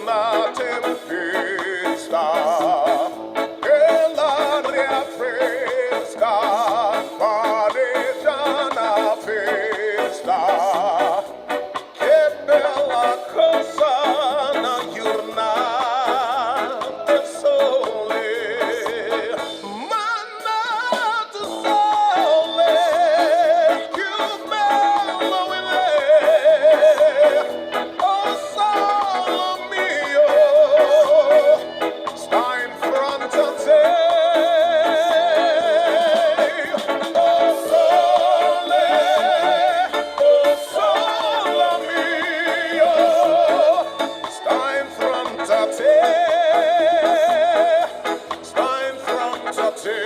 una tempesta che l'aria fresca pareggia una festa. Che bella cosa una giornata al sole, mannato sole, più bello in lei. Oh sole mio, sta in fronte a te. Oh sole mio, sta in fronte a te, sta in fronte a te.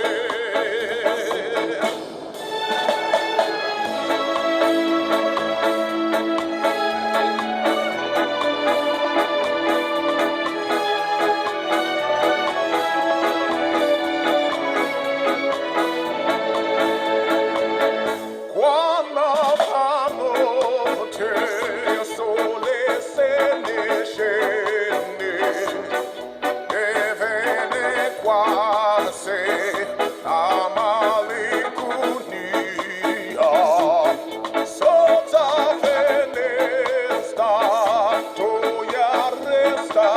Quando la notte il sole se ne scende e viene quasi la malinconia sotto la finestra tu ya resta